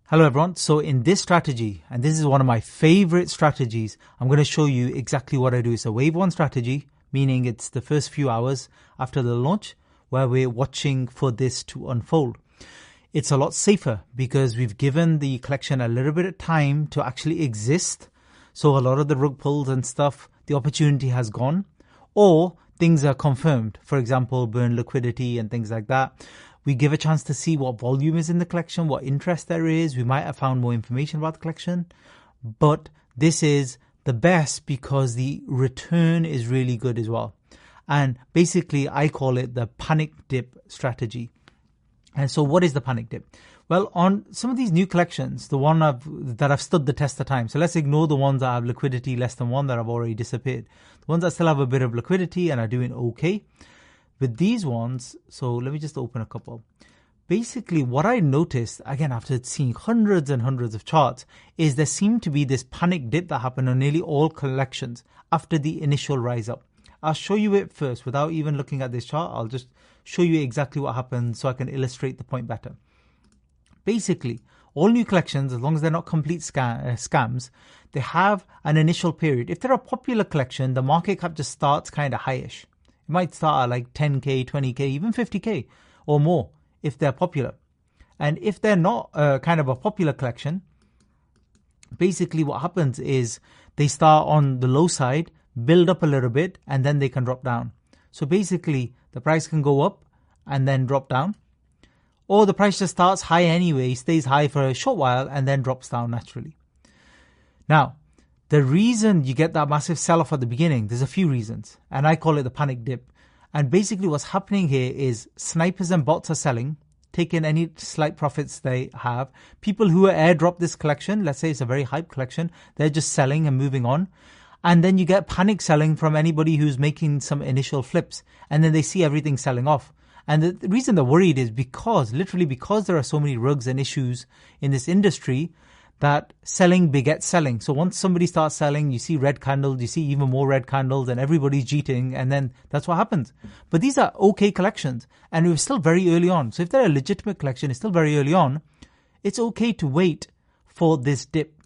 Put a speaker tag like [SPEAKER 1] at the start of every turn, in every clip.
[SPEAKER 1] Hello everyone. So in this strategy, and this is one of my favorite strategies, I'm going to show you exactly what I do. It's a wave one strategy, meaning it's the first few hours after the launch where we're watching for this to unfold. It's a lot safer because we've given the collection a little bit of time to actually exist. So a lot of the rug pulls and stuff, the opportunity has gone, or things are confirmed. For example, burn liquidity and things like that. We give a chance to see what volume is in the collection, what interest there is. We might have found more information about the collection. But this is the best because the return is really good as well. And basically, I call it the panic dip strategy. And so what is the panic dip? Well, on some of these new collections, the one that have stood the test of time. So let's ignore the ones that have liquidity less than one that have already disappeared. The ones that still have a bit of liquidity and are doing okay. With these ones, so let me just open a couple. Basically, what I noticed, again, after seeing hundreds and hundreds of charts, is there seemed to be this panic dip that happened on nearly all collections after the initial rise up. I'll show you it first without even looking at this chart. I'll just show you exactly what happened so I can illustrate the point better. Basically, all new collections, as long as they're not complete scams, they have an initial period. If they're a popular collection, the market cap just starts kind of highish. It might start at like 10K, 20K, even 50K or more if they're popular. And if they're not kind of a popular collection, basically what happens is they start on the low side, build up a little bit, and then they can drop down. So basically the price can go up and then drop down. Or the price just starts high anyway, stays high for a short while, and then drops down naturally. Now, the reason you get that massive sell-off at the beginning, there's a few reasons, and I call it the panic dip. And basically what's happening here is snipers and bots are selling, taking any slight profits they have. People who are airdropped this collection, let's say it's a very hype collection, they're just selling and moving on. And then you get panic selling from anybody who's making some initial flips, and then they see everything selling off. And the reason they're worried is because there are so many rugs and issues in this industry, that selling begets selling. So once somebody starts selling, you see red candles, you see even more red candles, and everybody's cheating, and then that's what happens. But these are okay collections, and we're still very early on. So if they're a legitimate collection, it's still very early on. It's okay to wait for this dip.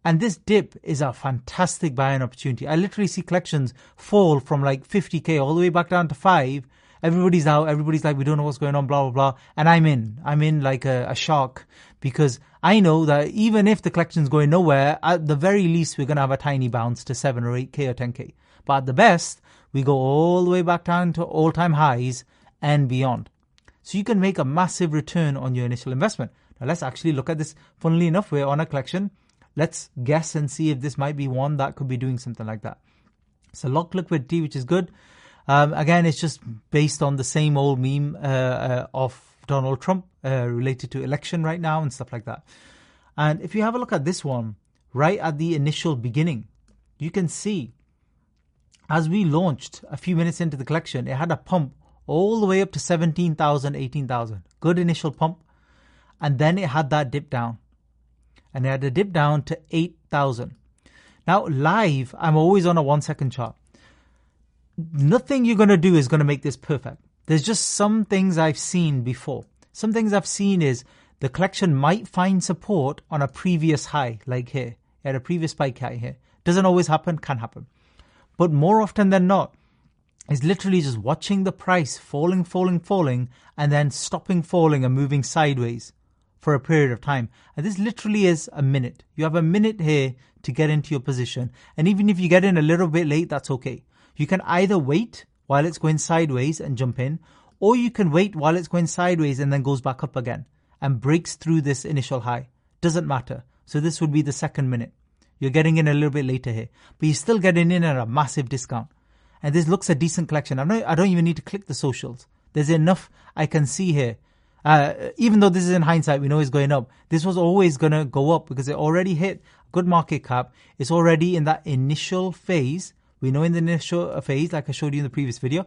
[SPEAKER 1] And this dip is a fantastic buying opportunity. I literally see collections fall from like 50K all the way back down to 5. Everybody's out. Everybody's like, we don't know what's going on, blah, blah, blah. And I'm in like a shark because I know that even if the collection's going nowhere, at the very least, we're going to have a tiny bounce to 7 or 8K or 10K. But at the best, we go all the way back down to all-time highs and beyond. So you can make a massive return on your initial investment. Now let's actually look at this. Funnily enough, we're on a collection. Let's guess and see if this might be one that could be doing something like that. So lock liquidity, which is good. Again, it's just based on the same old meme of Donald Trump related to election right now and stuff like that. And if you have a look at this one, right at the initial beginning, you can see as we launched a few minutes into the collection, it had a pump all the way up to 17,000, 18,000. Good initial pump. And then it had that dip down. And it had a dip down to 8,000. Now, live, I'm always on a 1 second chart. Nothing you're going to do is going to make this perfect. There's just some things I've seen before. Some things I've seen is the collection might find support on a previous high, like here. At a previous spike high here. Doesn't always happen, can happen. But more often than not, it's literally just watching the price falling, and then stopping falling and moving sideways for a period of time. And this literally is a minute. You have a minute here to get into your position. And even if you get in a little bit late, that's okay. You can either wait while it's going sideways and jump in, or you can wait while it's going sideways and then goes back up again and breaks through this initial high. Doesn't matter. So this would be the second minute. You're getting in a little bit later here, but you're still getting in at a massive discount. And this looks a decent collection. I don't even need to click the socials. There's enough I can see here. Even though this is in hindsight, we know it's going up. This was always going to go up because it already hit a good market cap. It's already in that initial phase. We know in the initial phase, like I showed you in the previous video,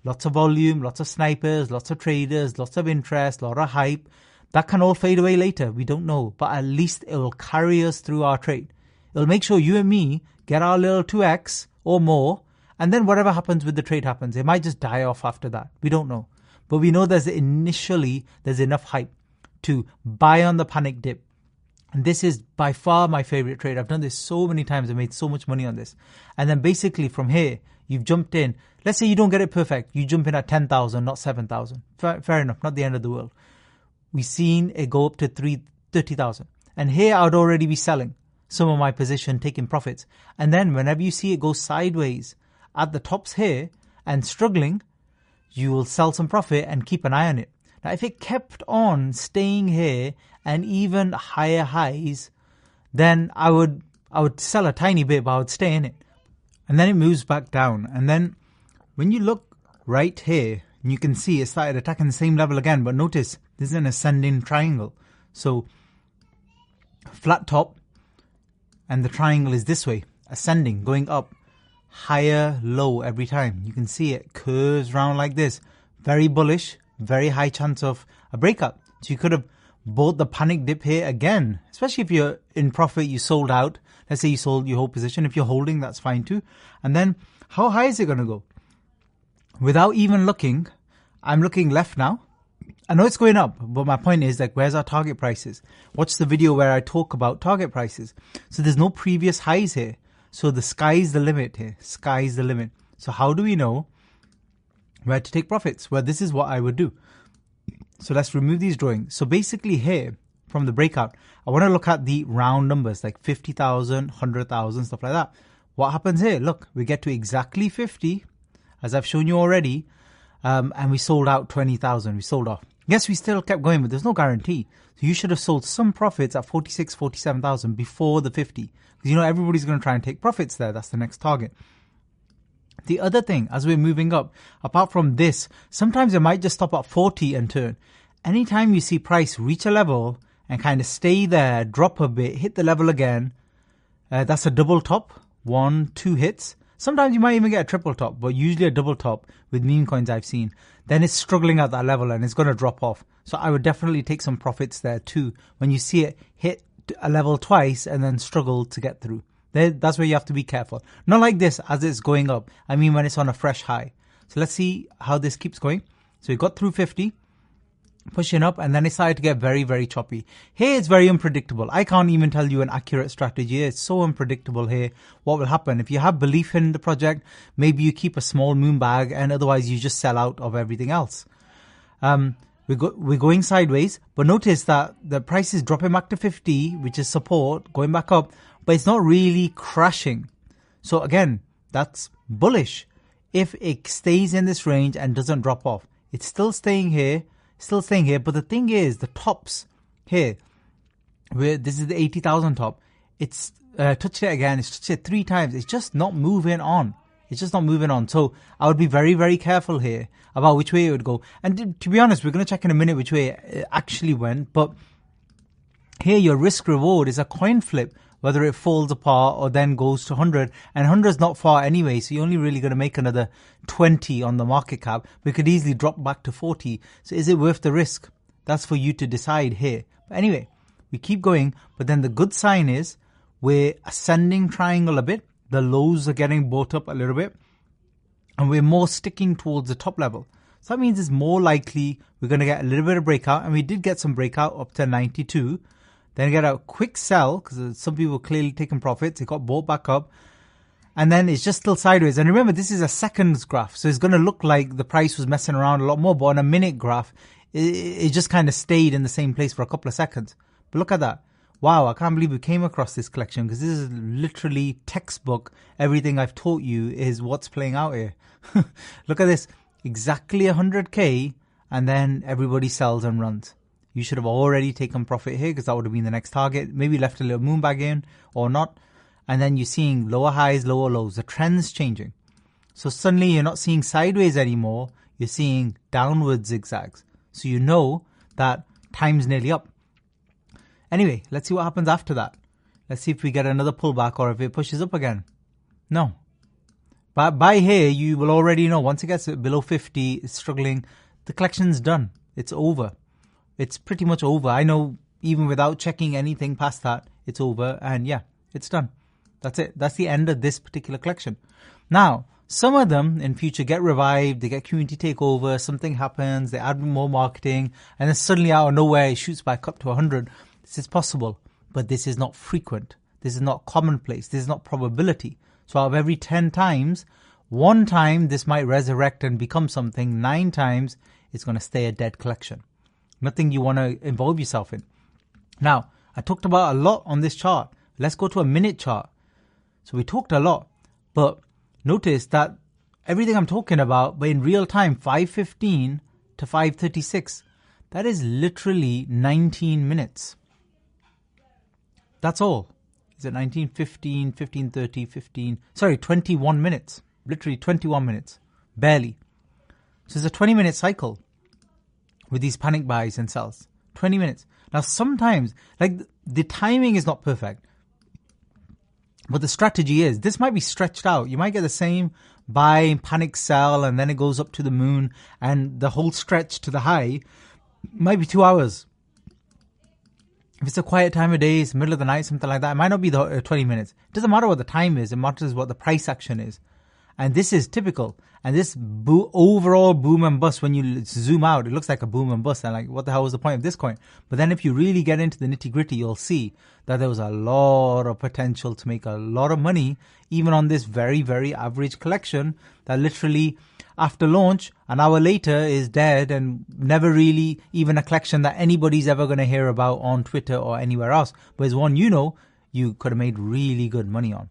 [SPEAKER 1] lots of volume, lots of snipers, lots of traders, lots of interest, a lot of hype. That can all fade away later. We don't know. But at least it will carry us through our trade. It'll make sure you and me get our little 2x or more. And then whatever happens with the trade happens. It might just die off after that. We don't know. But we know there's enough hype to buy on the panic dip. And this is by far my favorite trade. I've done this so many times. I made so much money on this. And then basically from here, you've jumped in. Let's say you don't get it perfect. You jump in at 10,000, not 7,000. Fair enough. Not the end of the world. We've seen it go up to 30,000. And here I'd already be selling some of my position, taking profits. And then whenever you see it go sideways at the tops here and struggling, you will sell some profit and keep an eye on it. Now, if it kept on staying here and even higher highs, then I would sell a tiny bit, but I would stay in it. And then it moves back down. And then when you look right here, you can see it started attacking the same level again. But notice this is an ascending triangle. So flat top and the triangle is this way, ascending, going up, higher low every time. You can see it curves round like this. Very bullish, very high chance of a breakout. So you could have bought the panic dip here again, especially if you're in profit, you sold out. Let's say you sold your whole position. If you're holding, that's fine too. And then how high is it going to go? Without even looking, I'm looking left now. I know it's going up, but my point is, like, where's our target prices? Watch the video where I talk about target prices. So there's no previous highs here. So the sky's the limit here. Sky's the limit. So how do we know where to take profits? Well, this is what I would do. So let's remove these drawings. So basically here, from the breakout, I want to look at the round numbers like 50,000, 100,000, stuff like that. What happens here? Look, we get to exactly 50, as I've shown you already, and we sold out 20,000. We sold off. Yes, we still kept going, but there's no guarantee. So you should have sold some profits at 46, 47,000 before the 50. Because, you know, everybody's going to try and take profits there. That's the next target. The other thing, as we're moving up, apart from this, sometimes it might just stop at 40 and turn. Anytime you see price reach a level and kind of stay there, drop a bit, hit the level again, that's a double top, 1, 2 hits. Sometimes you might even get a triple top, but usually a double top with meme coins I've seen. Then it's struggling at that level and it's going to drop off. So I would definitely take some profits there too when you see it hit a level twice and then struggle to get through. That's where you have to be careful. Not like this as it's going up. I mean when it's on a fresh high. So let's see how this keeps going. So we got through 50. Pushing up, and then it started to get very, very choppy. Here it's very unpredictable. I can't even tell you an accurate strategy. It's so unpredictable here. What will happen? If you have belief in the project, maybe you keep a small moon bag, and otherwise you just sell out of everything else. We're going sideways, but notice that the price is dropping back to 50, which is support, going back up, but it's not really crashing. So again, that's bullish. If it stays in this range and doesn't drop off, it's still staying here. But the thing is, the tops here, where this is the 80,000 top, it's touched it again, it's touched it 3 times, it's just not moving on. So I would be very, very careful here about which way it would go. And to be honest, we're going to check in a minute which way it actually went, but here your risk reward is a coin flip, whether it falls apart or then goes to 100. And 100 is not far anyway, so you're only really going to make another 20 on the market cap. We could easily drop back to 40. So is it worth the risk? That's for you to decide here. But anyway, we keep going. But then the good sign is we're ascending triangle a bit. The lows are getting bought up a little bit. And we're more sticking towards the top level. So that means it's more likely we're going to get a little bit of breakout. And we did get some breakout up to 92. Then get a quick sell because some people clearly taking profits. It got bought back up. And then it's just still sideways. And remember, this is a seconds graph. So it's going to look like the price was messing around a lot more. But on a minute graph, it just kind of stayed in the same place for a couple of seconds. But look at that. Wow, I can't believe we came across this collection because this is literally textbook. Everything I've taught you is what's playing out here. Look at this. Exactly 100K. And then everybody sells and runs. You should have already taken profit here because that would have been the next target. Maybe left a little moon bag in or not. And then you're seeing lower highs, lower lows. The trend's changing. So suddenly you're not seeing sideways anymore. You're seeing downward zigzags. So you know that time's nearly up. Anyway, let's see what happens after that. Let's see if we get another pullback or if it pushes up again. No. But by here, you will already know once it gets below 50, it's struggling. The collection's done. It's over. It's pretty much over. I know even without checking anything past that, it's over. And yeah, it's done. That's it. That's the end of this particular collection. Now, some of them in future get revived. They get community takeover. Something happens. They add more marketing. And then suddenly out of nowhere, it shoots back up to 100. This is possible. but this is not frequent. This is not commonplace. This is not probability. So out of every 10 times, 1 time this might resurrect and become something. 9 times it's going to stay a dead collection. Nothing you want to involve yourself in. Now, I talked about a lot on this chart. Let's go to a minute chart. So we talked a lot, but notice that everything I'm talking about, but in real time, 5:15 to 5:36, that is literally 19 minutes. That's all. Is it 19, 15, 15:30, 21 minutes. Literally 21 minutes. Barely. So it's a 20-minute cycle with these panic buys and sells. 20 minutes. Now sometimes, like, the timing is not perfect. But the strategy is, this might be stretched out. You might get the same buy, panic, sell, and then it goes up to the moon, and the whole stretch to the high might be 2 hours. If it's a quiet time of day, it's middle of the night, something like that, it might not be the 20 minutes. It doesn't matter what the time is. It matters what the price action is. And this is typical. And this overall boom and bust, when you zoom out, it looks like a boom and bust. And like, what the hell was the point of this coin? But then if you really get into the nitty gritty, you'll see that there was a lot of potential to make a lot of money, even on this very, very average collection that literally after launch, an hour later is dead and never really even a collection that anybody's ever going to hear about on Twitter or anywhere else. But it's one you could have made really good money on.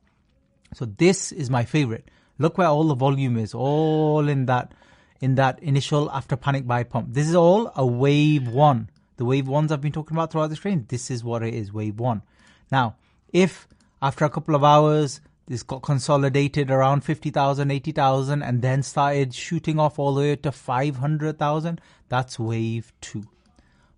[SPEAKER 1] So this is my favorite. Look where all the volume is, all in that initial after panic buy pump. This is all a wave 1. The wave 1s I've been talking about throughout this training, this is what it is, wave 1. Now, if after a couple of hours, this got consolidated around 50,000, 80,000, and then started shooting off all the way to 500,000, that's wave 2.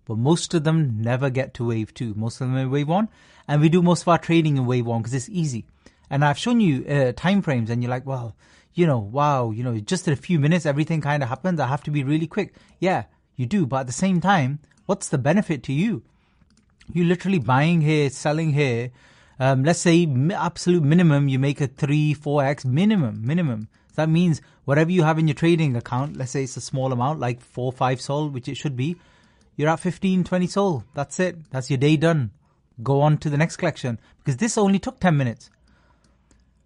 [SPEAKER 1] But most of them never get to wave 2. Most of them are wave 1. And we do most of our trading in wave 1 because it's easy. And I've shown you time frames and you're like, well, wow, just in a few minutes, everything kind of happens. I have to be really quick. Yeah, you do. But at the same time, what's the benefit to you? You're literally buying here, selling here. Let's say absolute minimum, you make a 3-4x minimum. That means whatever you have in your trading account, let's say it's a small amount, like 4-5 sol, which it should be, you're at 15-20 sol. That's it. That's your day done. Go on to the next collection because this only took 10 minutes.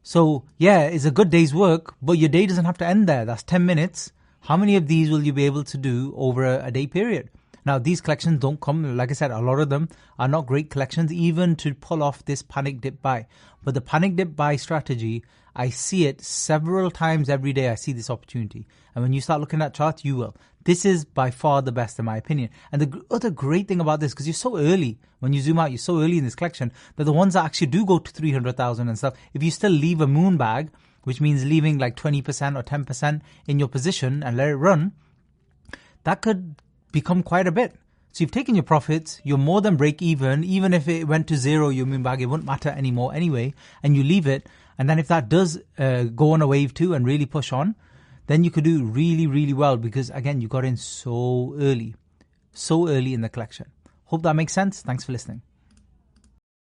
[SPEAKER 1] So, yeah, it's a good day's work, but your day doesn't have to end there. That's 10 minutes. How many of these will you be able to do over a day period? Now, these collections don't come, like I said, a lot of them are not great collections, even to pull off this panic dip buy. But the panic dip buy strategy, I see it several times every day. I see this opportunity. And when you start looking at charts, you will. This is by far the best in my opinion. And the other great thing about this, because you're so early, when you zoom out, you're so early in this collection, that the ones that actually do go to 300,000 and stuff, if you still leave a moon bag, which means leaving like 20% or 10% in your position and let it run, that could become quite a bit. So you've taken your profits, you're more than break even if it went to 0, your moon bag, it wouldn't matter anymore anyway, and you leave it. And then if that does go on a wave 2 and really push on, then you could do really, really well because, again, you got in so early in the collection. Hope that makes sense. Thanks for listening.